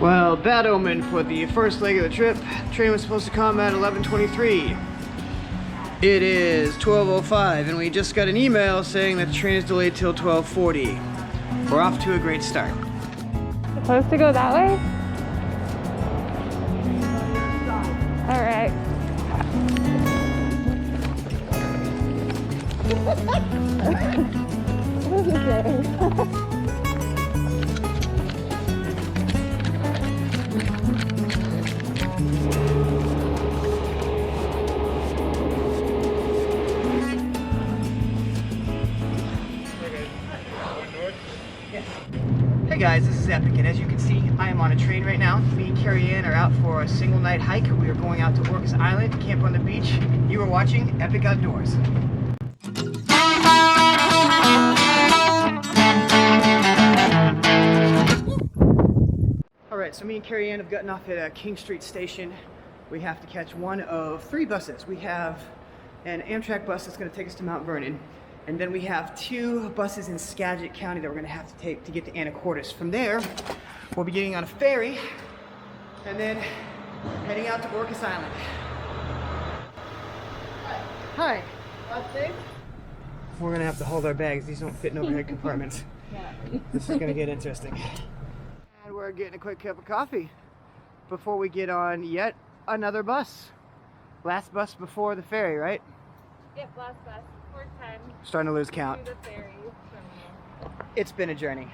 Well, bad omen for the first leg of the trip. The train was supposed to come at 11:23. It is 12:05 and we just got an email saying that the train is delayed till 12:40. We're off to a great start. Supposed to go that way? All right. What is it? Hey guys, this is Epic, and as you can see, I am on a train right now. Me and Kerry are out for a single night hike. We are going out to Orcas Island to camp on the beach. You are watching Epic Outdoors. Alright, so me and Kerry have gotten off at King Street Station. We have to catch one of 3 buses. We have an Amtrak bus that's going to take us to Mount Vernon. And then we have 2 buses in Skagit County that we're gonna have to take to get to Anacortes. From there, we'll be getting on a ferry and then heading out to Orcas Island. Hi. Hi. We're gonna have to hold our bags. These don't fit in overhead compartments. This is gonna get interesting. And we're getting a quick cup of coffee before we get on yet another bus. Last bus before the ferry, right? Yep, last bus. 4:10. Starting to lose count. To the ferry, so. It's been a journey.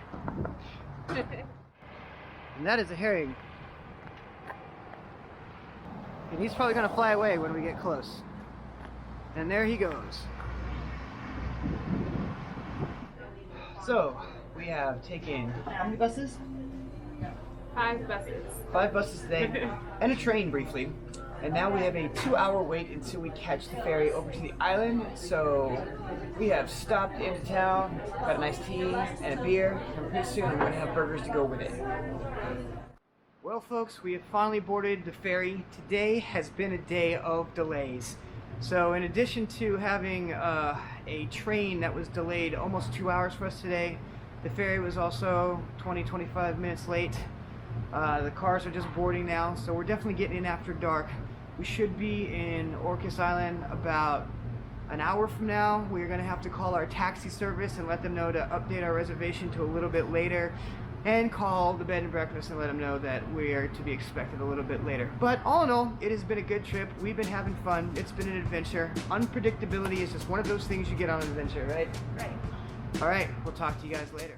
And that is a herring. And he's probably going to fly away when we get close. And there he goes. So, we have taken how many buses? 5 buses. 5 buses today, and a train briefly. And now we have a 2-hour wait until we catch the ferry over to the island. So we have stopped into town, got a nice tea and a beer, and pretty soon we're gonna have burgers to go with it. Well folks, we have finally boarded the ferry. Today has been a day of delays. So in addition to having a train that was delayed almost 2 hours for us today, the ferry was also 20-25 minutes late. The cars are just boarding now, so we're definitely getting in after dark. We should be in Orcas Island about an hour from now. We're going to have to call our taxi service and let them know to update our reservation to a little bit later, and call the bed and breakfast and let them know that we are to be expected a little bit later. But all in all, it has been a good trip. We've been having fun. It's been an adventure. Unpredictability is just one of those things you get on an adventure, right? Right. All right, we'll talk to you guys later.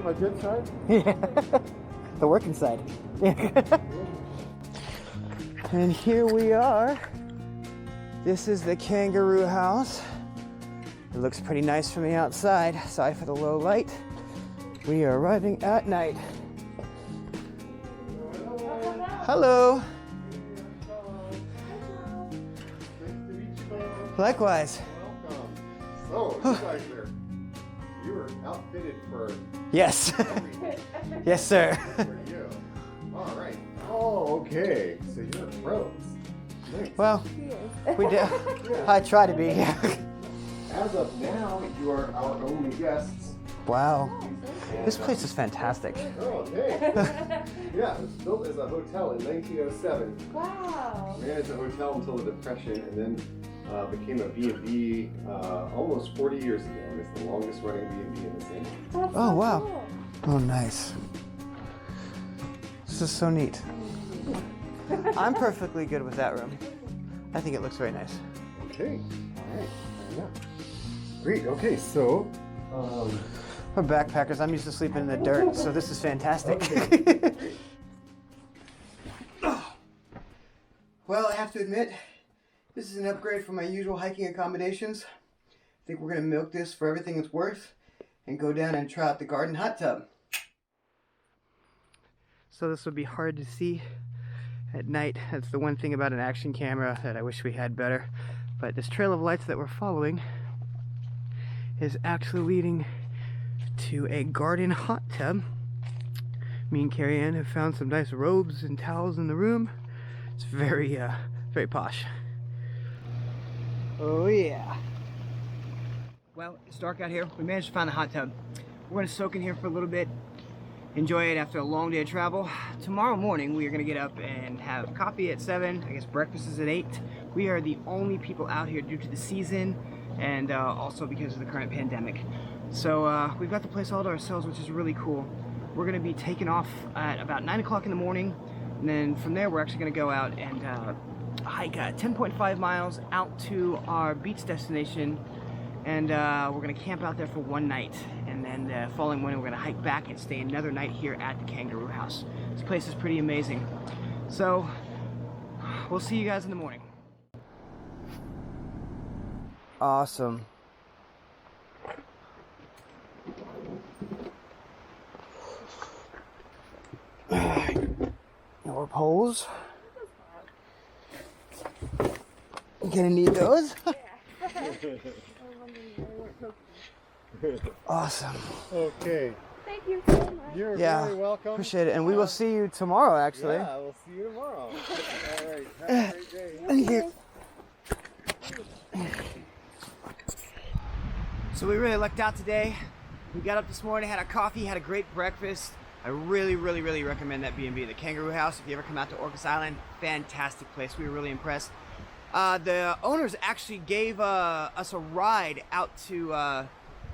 My good side? Yeah, the working side. And here we are. This is the kangaroo house. It looks pretty nice from the outside. Sorry for the low light. We are arriving at night. Hello. Likewise. Welcome. So, you guys are, you were outfitted for Yes. Yes, sir. for you. All right. Oh, okay. So you're pros. Nice. Well, we do. I try to be. As of now, you are our only guests. Wow. This place is fantastic. Oh, okay. Yeah, it was built as a hotel in 1907. Wow. Ran as a hotel until the Depression, and then became a B&B almost 40 years ago. It's the longest running B&B in the city. That's Oh, so wow. cool. Oh, nice. This is so neat. I'm perfectly good with that room. I think it looks very nice. Okay. All right. Yeah. Great. Okay. So. We're backpackers. I'm used to sleeping in the dirt, so this is fantastic. Okay. Well, I have to admit, this is an upgrade from my usual hiking accommodations. I think we're going to milk this for everything it's worth and go down and try out the garden hot tub. So this would be hard to see at night. That's the one thing about an action camera that I wish we had better. But this trail of lights that we're following is actually leading to a garden hot tub. Me and Kerry Ann have found some nice robes and towels in the room. It's very posh. Oh yeah. Well, it's dark out here. We managed to find the hot tub. We're gonna soak in here for a little bit, enjoy it after a long day of travel. Tomorrow morning, we are gonna get up and have coffee at 7. I guess breakfast is at 8. We are the only people out here due to the season and also because of the current pandemic. So we've got the place all to ourselves, which is really cool. We're gonna be taking off at about 9 o'clock in the morning, and then from there, we're actually gonna go out and hike 10.5 miles out to our beach destination, and we're gonna camp out there for one night, and then the following morning we're gonna hike back and stay another night here at the Kangaroo House. This place is pretty amazing. So we'll see you guys in the morning. Awesome. More poles. Gonna need those. Awesome. Okay. Thank you so much. You're Yeah, very welcome. appreciate it. And we will see you tomorrow, actually. Yeah, we'll see you tomorrow. All right. Have a great day. Thank you. So we really lucked out today. We got up this morning, had our coffee, had a great breakfast. I really recommend that B&B, the Kangaroo House. If you ever come out to Orcas Island, fantastic place. We were really impressed. The owners actually gave us a ride out to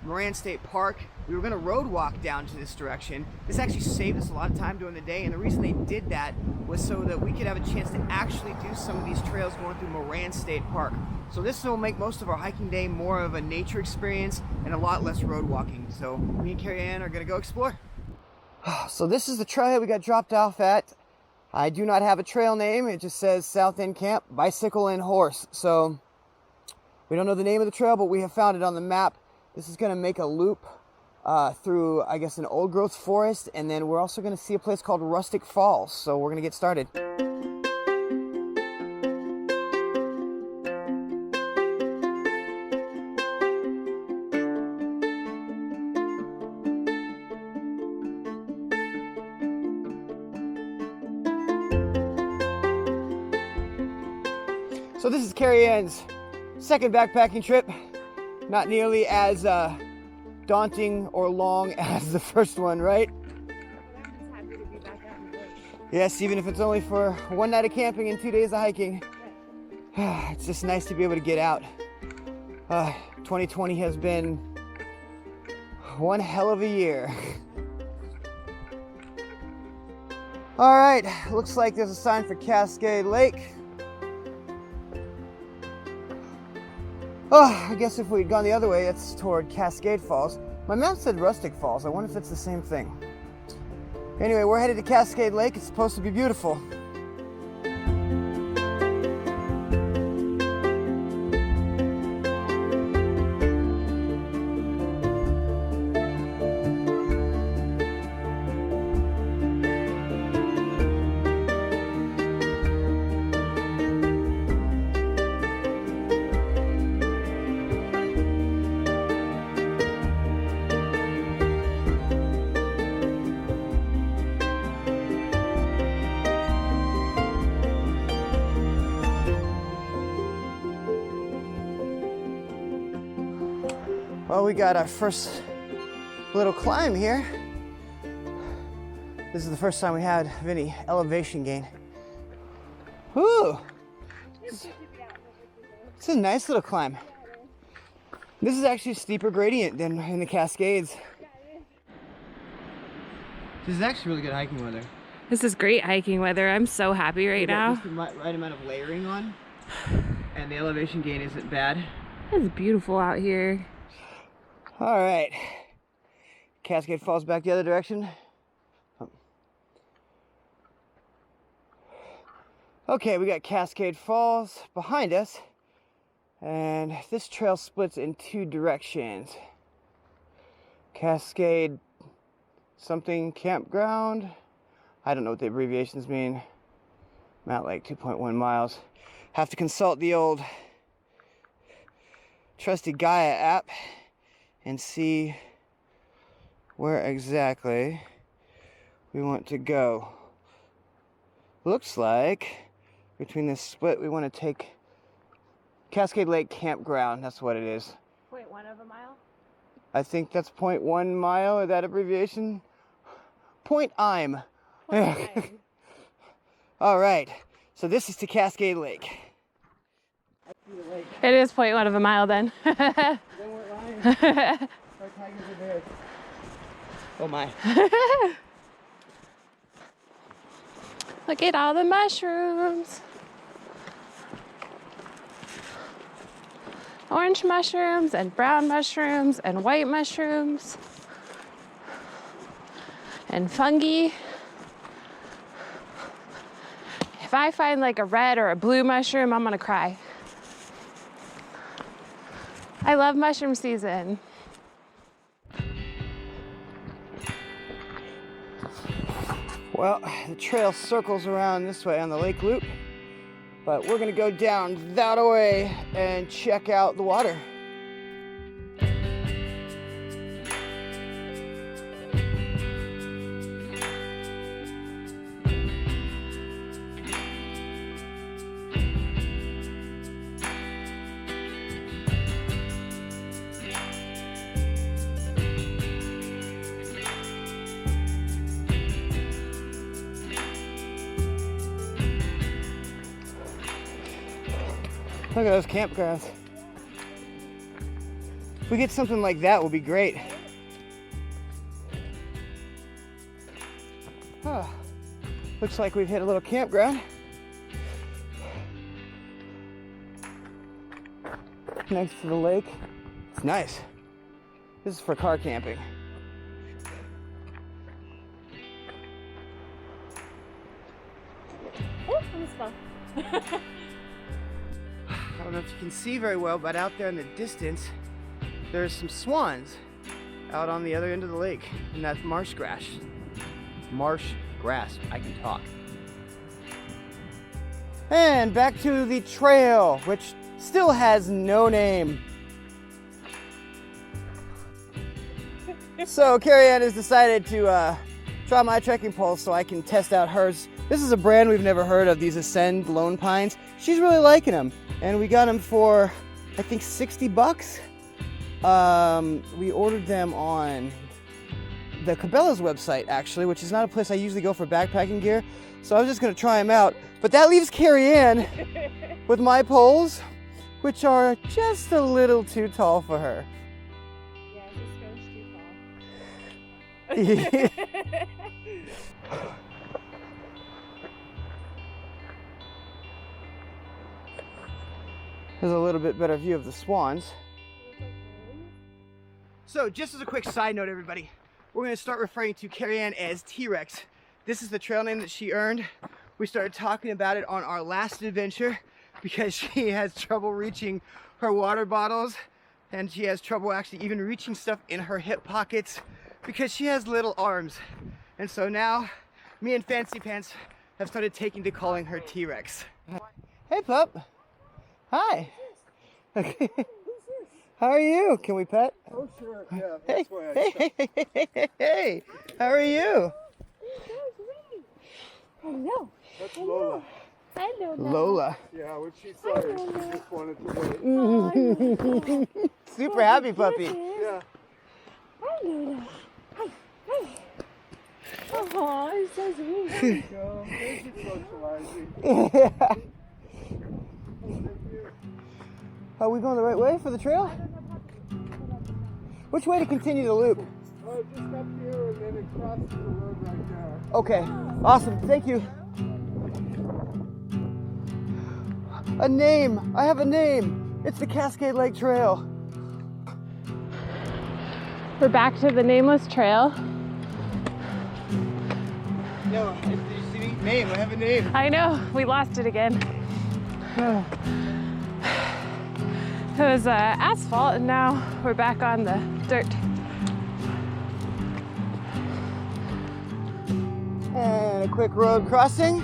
Moran State Park. We were going to road walk down to this direction. This actually saved us a lot of time during the day, and the reason they did that was so that we could have a chance to actually do some of these trails going through Moran State Park. So this will make most of our hiking day more of a nature experience and a lot less road walking. So me and Kerry Ann are going to go explore. So this is the trail we got dropped off at. I do not have a trail name. It just says South End Camp, Bicycle and Horse. So we don't know the name of the trail, but we have found it on the map. This is going to make a loop through, I guess, an old growth forest. And then we're also going to see a place called Rustic Falls. So we're going to get started. So this is Kerry Ann's second backpacking trip. Not nearly as daunting or long as the first one, right? But I'm just happy to be back out in the woods. Yes, even if it's only for one night of camping and 2 days of hiking. It's just nice to be able to get out. 2020 has been one hell of a year. All right, looks like there's a sign for Cascade Lake. Oh, I guess if we'd gone the other way, it's toward Cascade Falls. My map said Rustic Falls. I wonder if it's the same thing. Anyway, we're headed to Cascade Lake. It's supposed to be beautiful. Well, we got our first little climb here. This is the first time we had any elevation gain. Ooh! It's a nice little climb. This is actually a steeper gradient than in the Cascades. This is actually really good hiking weather. This is great hiking weather. I'm so happy right now. Just the right amount of layering on, and the elevation gain isn't bad. It's beautiful out here. All right, Cascade Falls back the other direction. Okay, we got Cascade Falls behind us, and this trail splits in two directions. Cascade something campground. I don't know what the abbreviations mean. Mount Lake 2.1 miles. Have to consult the old trusty Gaia app and see where exactly we want to go. Looks like between this split we want to take Cascade Lake Campground. That's what it is. 0.1 of a mile? I think that's 0.1 mile, that abbreviation. Point I'm. All right, so this is to Cascade Lake. It is 0.1 of a mile then. Then we're lying. Our tigers are there. Oh my. Look at all the mushrooms. Orange mushrooms and brown mushrooms and white mushrooms and fungi. If I find like a red or a blue mushroom, I'm gonna cry. I love mushroom season. Well, the trail circles around this way on the lake loop, but we're gonna go down that way and check out the water. Look at those campgrounds. If we get something like that, will be great. Oh, looks like we've hit a little campground. Next to the lake. It's nice. This is for car camping. Oh, almost fell. I don't know if you can see very well, but out there in the distance, there's some swans out on the other end of the lake, and that's marsh grass. Marsh grass, I can talk. And back to the trail, which still has no name. So Kerry Ann has decided to try my trekking poles so I can test out hers. This is a brand we've never heard of, these Ascend Lone Pines. She's really liking them. And we got them for, I think, 60 bucks. We ordered them on the Cabela's website, actually, which is not a place I usually go for backpacking gear. So I was just gonna try them out. But that leaves Kerry Ann with my poles, which are just a little too tall for her. Yeah, this goes too tall. There's a little bit better view of the swans. So just as a quick side note, everybody, we're going to start referring to Kerry Ann as T-Rex. This is the trail name that she earned. We started talking about it on our last adventure because she has trouble reaching her water bottles, and she has trouble actually even reaching stuff in her hip pockets because she has little arms. And so now me and Fancy Pants have started taking to calling her T-Rex. Hey pup. Hi. How are you? Can we pet? Oh, sure. Yeah. Hey, That's why I hey. How are you? Hello. That's Lola. Hello. Lola. Yeah, when she saw her, she just wanted to wait. Super happy puppy. Yeah. Hi, Lola. Hi. Oh, it's so sweet. Go. There's your socializing. Are we going the right way for the trail? Which way to continue the loop? Oh, just up here and then it crosses the road right there. Okay, awesome, thank you. A name, I have a name. It's the Cascade Lake Trail. We're back to the nameless trail. No, did you see me? Name, I have a name. I know, we lost it again. It was asphalt and now we're back on the dirt. And a quick road crossing.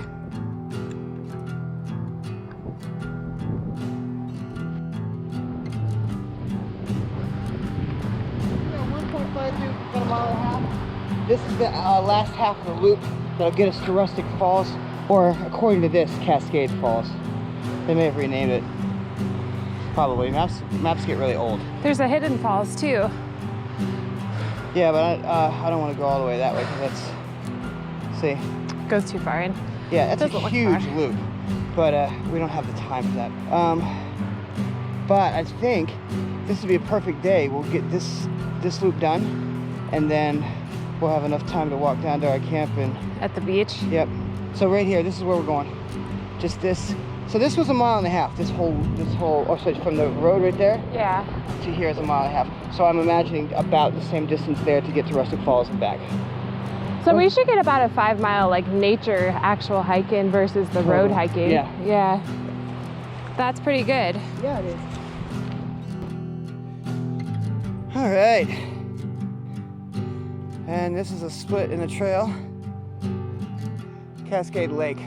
a mile and a half. This is the last half of the loop that'll get us to Rustic Falls, or according to this, Cascade Falls. They may have renamed it. Probably. Maps get really old. There's a hidden falls too. Yeah, but I don't want to go all the way that way because that's, see. Goes too far in. Yeah, that's a Doesn't look huge far. loop, but we don't have the time for that. But I think this would be a perfect day. We'll get this loop done, and then we'll have enough time to walk down to our camp and At the beach. Yep. So right here, this is where we're going. Just this. So this was a mile and a half. This whole. Oh, so from the road right there Yeah. to here is a mile and a half. So I'm imagining about the same distance there to get to Rustic Falls and back. So we should get about a 5 mile like nature actual hike in versus the road hiking. Yeah. Yeah. That's pretty good. Yeah, it is. All right. And this is a split in the trail. Cascade Lake.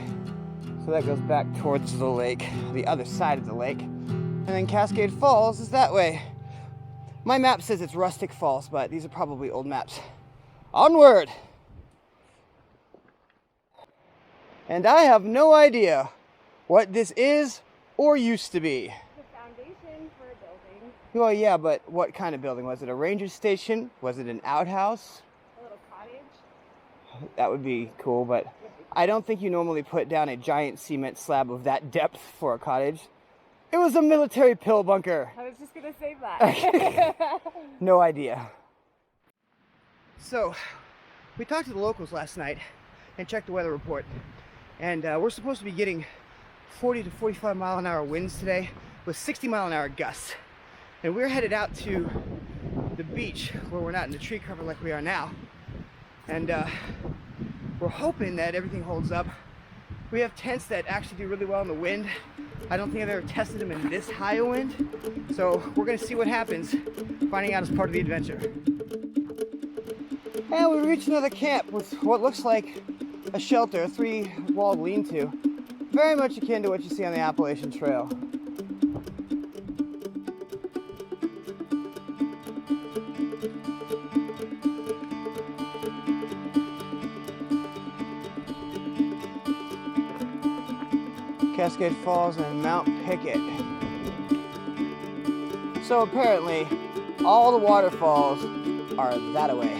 So that goes back towards the lake, the other side of the lake. And then Cascade Falls is that way. My map says it's Rustic Falls, but these are probably old maps. Onward! And I have no idea what this is or used to be. The foundation for a building. Well, yeah, but what kind of building? Was it a ranger station? Was it an outhouse? A little cottage. That would be cool, but I don't think you normally put down a giant cement slab of that depth for a cottage. It was a military pill bunker. I was just gonna say that. No idea. So, we talked to the locals last night and checked the weather report. And we're supposed to be getting 40 to 45 mile an hour winds today with 60 mile an hour gusts. And we're headed out to the beach where we're not in the tree cover like we are now. And we're hoping that everything holds up. We have tents that actually do really well in the wind. I don't think I've ever tested them in this high a wind. So we're gonna see what happens, finding out as part of the adventure. And we reached another camp with what looks like a shelter, a 3-walled lean-to. Very much akin to what you see on the Appalachian Trail. Cascade Falls and Mount Pickett. So apparently, all the waterfalls are that away.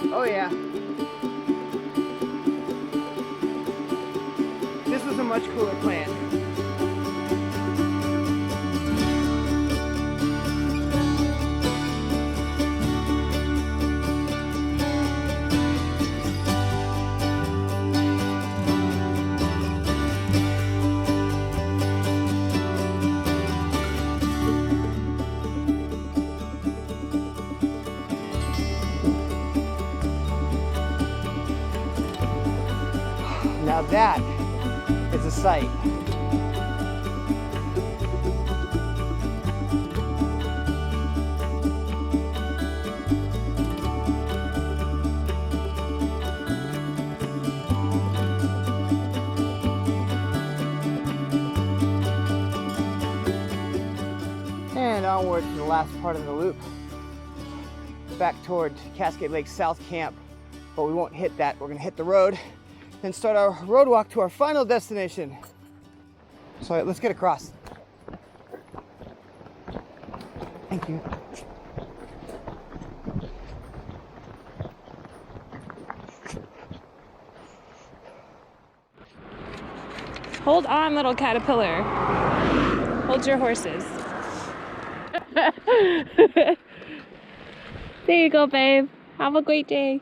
Oh yeah. This was a much cooler plan. Now that is a sight. And onward to the last part of the loop. Back toward Cascade Lake South Camp, but we won't hit that. We're gonna hit the road and start our road walk to our final destination. So let's get across. Thank you. Hold on, little caterpillar. Hold your horses. There you go, babe. Have a great day.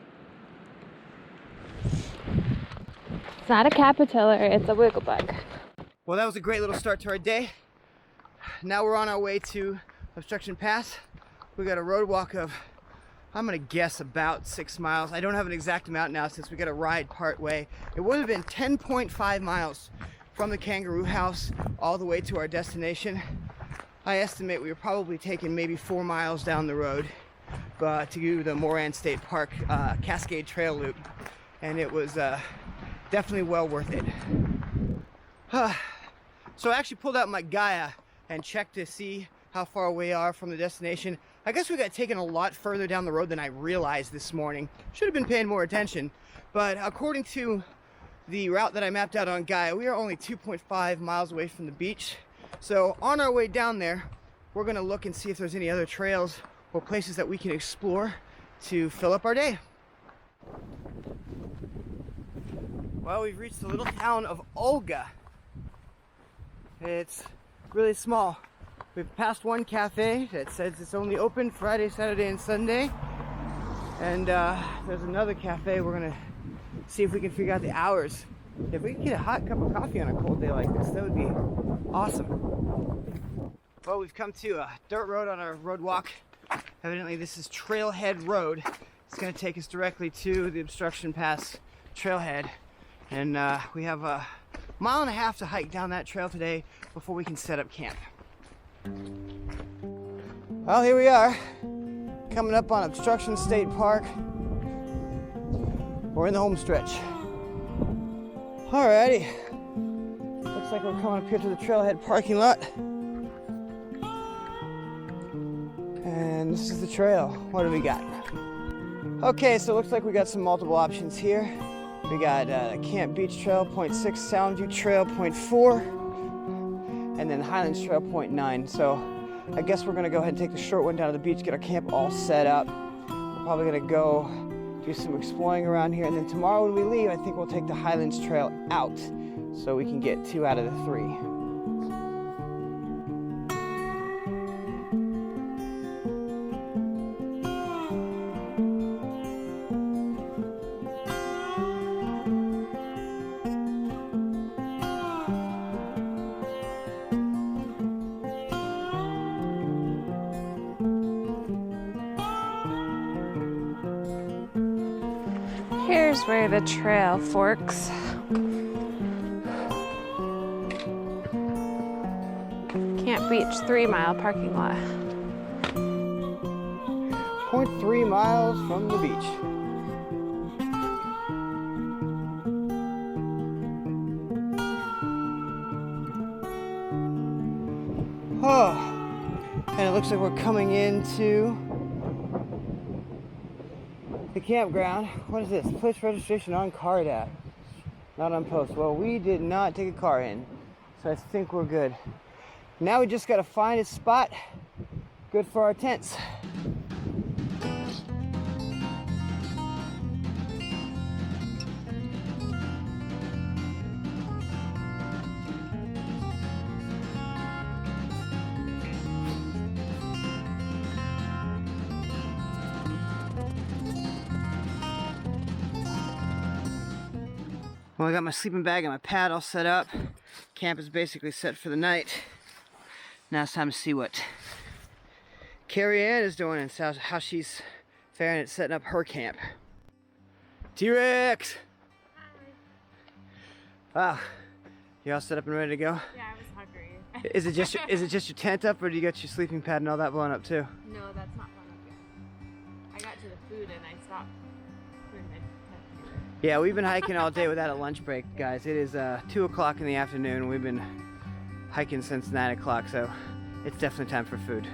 It's not a caterpillar, it's a wiggle bug. Well, that was a great little start to our day. Now we're on our way to Obstruction Pass. We got a road walk of, I'm gonna guess, about 6 miles. I don't have an exact amount now since we got a ride part way. It would have been 10.5 miles from the Kangaroo House all the way to our destination. I estimate we were probably taking maybe 4 miles down the road to do the Moran State Park Cascade Trail loop, and it was definitely well worth it. So I actually pulled out my Gaia and checked to see how far we are from the destination. I guess we got taken a lot further down the road than I realized this morning. Should have been paying more attention, but according to the route that I mapped out on Gaia, we are only 2.5 miles away from the beach. So on our way down there, we're gonna look and see if there's any other trails or places that we can explore to fill up our day. Well, we've reached the little town of Olga. It's really small. We've passed one cafe that says it's only open Friday, Saturday, and Sunday. And there's another cafe. We're gonna see if we can figure out the hours. If we can get a hot cup of coffee on a cold day like this, that would be awesome. Well, we've come to a dirt road on our road walk. Evidently this is Trailhead Road. It's gonna take us directly to the Obstruction Pass trailhead. And we have a mile and a half to hike down that trail today before we can set up camp. Well, here we are, coming up on Obstruction State Park. We're in the home stretch. Alrighty, looks like we're coming up here to the trailhead parking lot. And this is the trail. What do we got? Okay, so it looks like we got some multiple options here. We got Camp Beach Trail, 0.6, Soundview Trail, 0.4, and then Highlands Trail, 0.9. So I guess we're gonna go ahead and take the short one down to the beach, get our camp all set up. We're probably gonna go do some exploring around here, and then tomorrow when we leave, I think we'll take the Highlands Trail out so we can get 2 out of the 3. Here's where the trail forks. Camp Beach 3-mile parking lot. 0.3 miles from the beach. Oh, and it looks like we're coming into the campground. What is this? Place registration on card app, not on post. Well, we did not take a car in, so I think we're good. Now we just got to find a spot good for our tents. Well, I got my sleeping bag and my pad all set up. Camp is basically set for the night. Now it's time to see what Kerry Ann is doing and how she's faring at setting up her camp. T-Rex! Wow, you all set up and ready to go? Yeah, I was hungry. Is it just your tent up, or do you got your sleeping pad and all that blown up too? No, that's not one up yet. I got to the food and I stopped putting my tent together. Yeah, we've been hiking all day without a lunch break, guys. It is 2 o'clock in the afternoon. We've been hiking since 9 o'clock, so it's definitely time for food.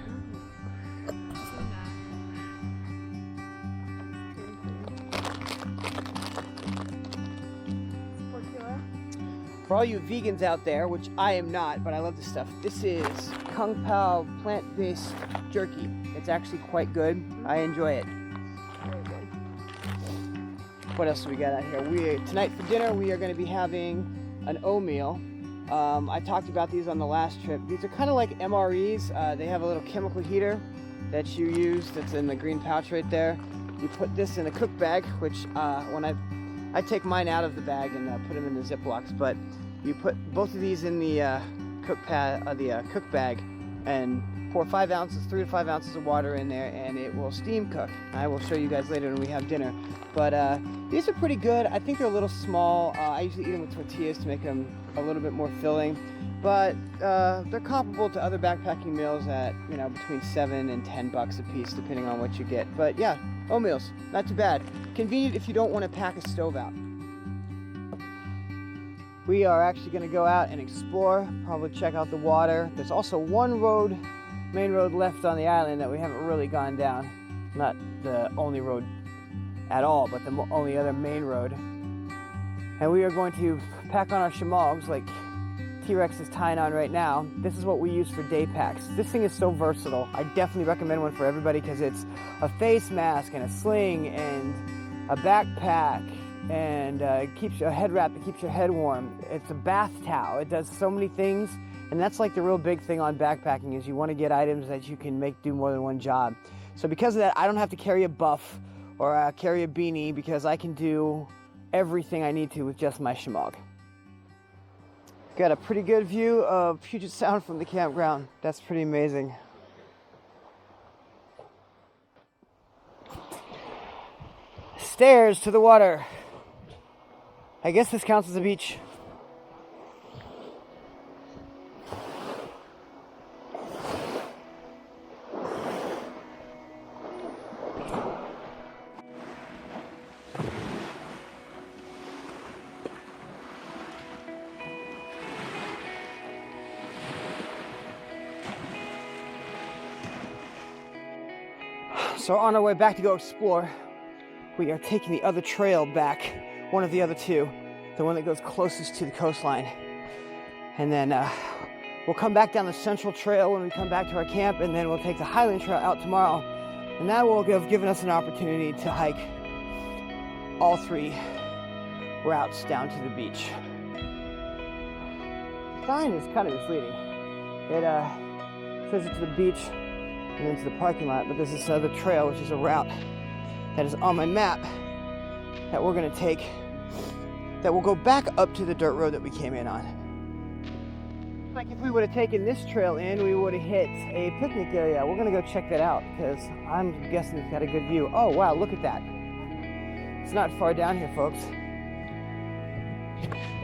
For all you vegans out there, which I am not, but I love this stuff, this is Kung Pao plant-based jerky. It's actually quite good. I enjoy it. Very good. What else do we got out here? Tonight for dinner, we are going to be having an O-meal. I talked about these on the last trip. These are kind of like MREs. They have a little chemical heater that you use that's in the green pouch right there. You put this in a cook bag, which when I take mine out of the bag and put them in the Ziplocs, but you put both of these in the cook bag, and pour 3 to 5 ounces of water in there, and it will steam cook. I will show you guys later when we have dinner. But these are pretty good. I think they're a little small. I usually eat them with tortillas to make them a little bit more filling. But they're comparable to other backpacking meals at, you know, between $7 and $10 a piece, depending on what you get. But yeah, oatmeals, not too bad. Convenient if you don't want to pack a stove out. We are actually going to go out and explore, probably check out the water. There's also one road, main road left on the island that we haven't really gone down. Not the only road at all, but the only other main road. And we are going to pack on our shimogs like T-Rex is tying on right now. This is what we use for day packs. This thing is so versatile. I definitely recommend one for everybody because it's a face mask and a sling and a backpack and it keeps a head wrap that keeps your head warm. It's a bath towel. It does so many things, and that's like the real big thing on backpacking is you want to get items that you can make do more than one job. So because of that, I don't have to carry a buff or carry a beanie because I can do everything I need to with just my shimog. Got a pretty good view of Puget Sound from the campground. That's pretty amazing. Stairs to the water. I guess this counts as a beach. So on our way back to go explore, we are taking the other trail back, one of the other two, the one that goes closest to the coastline. And then we'll come back down the central trail when we come back to our camp, and then we'll take the Highland Trail out tomorrow. And that will have given us an opportunity to hike all 3 routes down to the beach. The sign is kind of misleading. It says it's the beach and into the parking lot, but there's this other trail, which is a route that is on my map that we're going to take that will go back up to the dirt road that we came in on. Like if we would have taken this trail in, we would have hit a picnic area. We're going to go check that out because I'm guessing it's got a good view. Oh wow, look at that. It's not far down here, folks.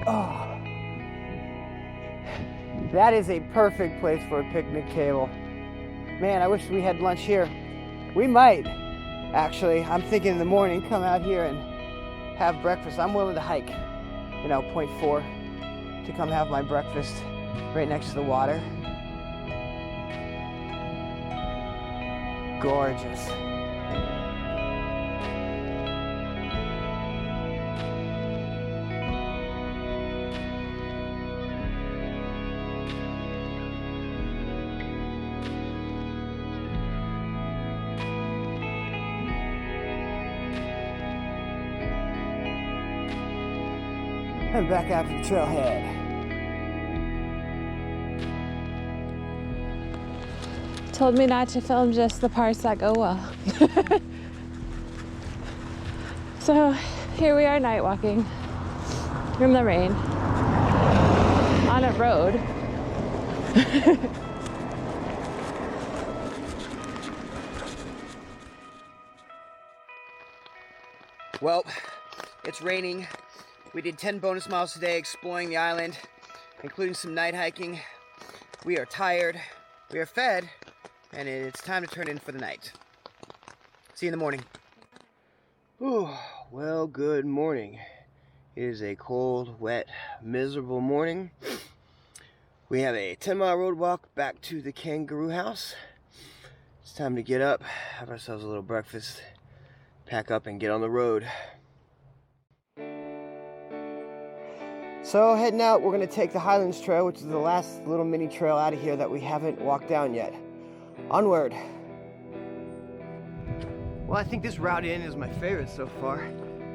Oh, that is a perfect place for a picnic table. Man, I wish we had lunch here. We might. Actually, I'm thinking in the morning, come out here and have breakfast. I'm willing to hike, you know, 0.4 to come have my breakfast right next to the water. Gorgeous. And back out to the trailhead. Told me not to film just the parts that go well. So here we are night walking in the rain on a road. Well, it's raining. We did 10 bonus miles today exploring the island, including some night hiking. We are tired, we are fed, and it's time to turn in for the night. See you in the morning. Ooh, well, good morning. It is a cold, wet, miserable morning. We have a 10-mile road walk back to the kangaroo house. It's time to get up, have ourselves a little breakfast, pack up, and get on the road. So heading out, we're going to take the Highlands Trail, which is the last little mini trail out of here that we haven't walked down yet. Onward. Well, I think this route in is my favorite so far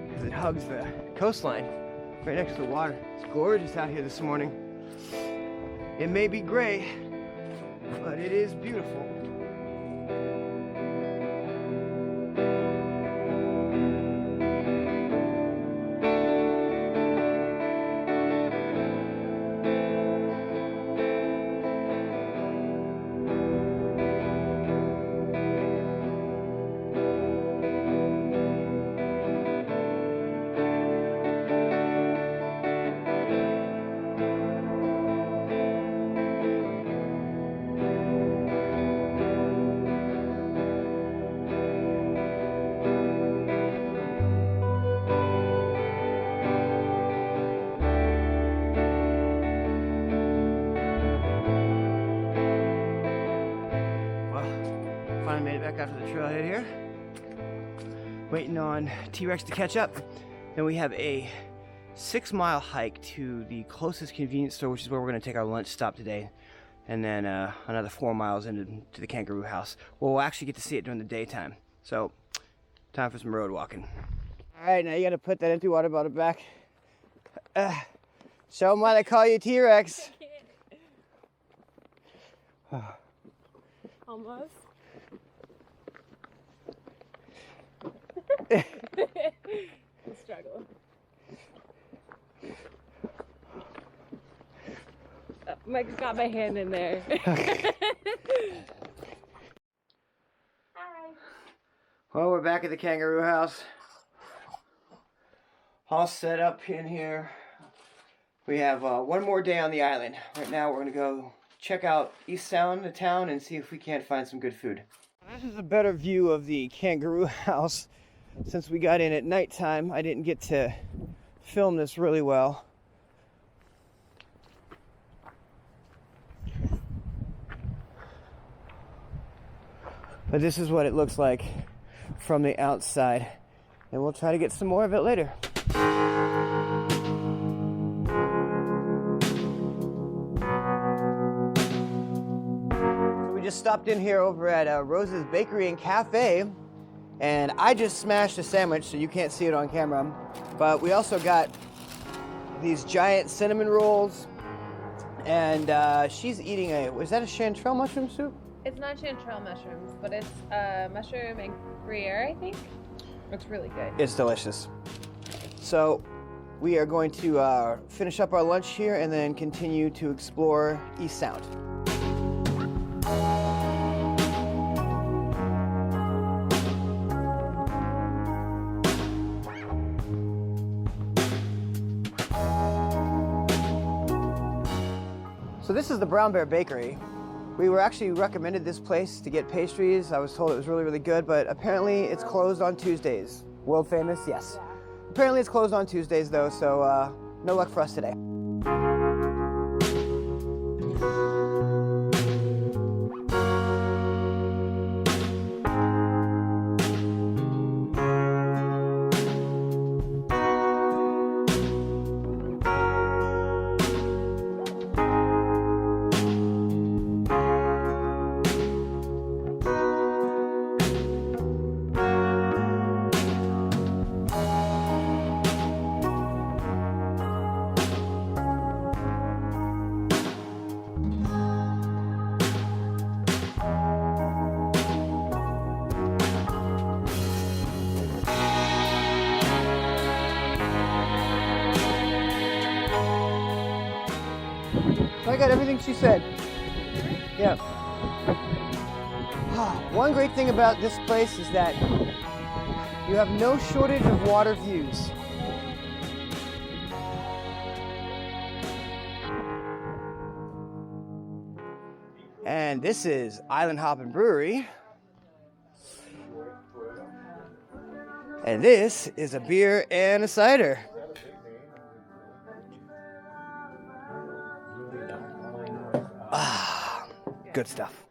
because it hugs the coastline right next to the water. It's gorgeous out here this morning. It may be gray, but it is beautiful. Finally made it back out to the trailhead here. Waiting on T-Rex to catch up. Then we have a 6-mile hike to the closest convenience store, which is where we're going to take our lunch stop today. And then another 4 miles into the kangaroo house. We'll actually get to see it during the daytime. So, time for some road walking. All right, now you got to put that empty water bottle back. Show them why they call you T-Rex. Almost. Struggle. Oh, Mike's got my hand in there. Hi. Well, we're back at the kangaroo house. All set up in here. We have one more day on the island. Right now we're going to go check out East Sound, the town, and see if we can't find some good food. This is a better view of the kangaroo house. Since we got in at nighttime, I didn't get to film this really well. But this is what it looks like from the outside. And we'll try to get some more of it later. So we just stopped in here over at Rose's Bakery and Cafe. And I just smashed a sandwich, so you can't see it on camera. But we also got these giant cinnamon rolls. And she's eating is that a chanterelle mushroom soup? It's not chanterelle mushrooms, but it's mushroom and Gruyere, I think. Looks really good. It's delicious. So we are going to finish up our lunch here and then continue to explore East Sound. So this is the Brown Bear Bakery. We were actually recommended this place to get pastries. I was told it was really, really good, but apparently it's closed on Tuesdays. World famous, yes. Apparently it's closed on Tuesdays though, so no luck for us today. I got everything she said. Yeah. One great thing about this place is that you have no shortage of water views. And this is Island Hoppin' Brewery. And this is a beer and a cider. Good stuff.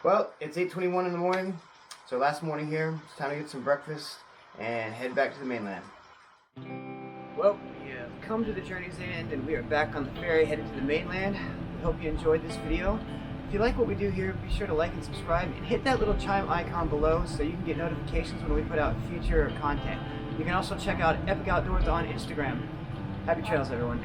Well, it's 8:21 in the morning, so last morning here. It's time to get some breakfast and head back to the mainland. Well, we have come to the journey's end and we are back on the ferry headed to the mainland. We hope you enjoyed this video. If you like what we do here, be sure to like and subscribe and hit that little chime icon below so you can get notifications when we put out future content. You can also check out Epic Outdoors on Instagram. Happy trails, everyone.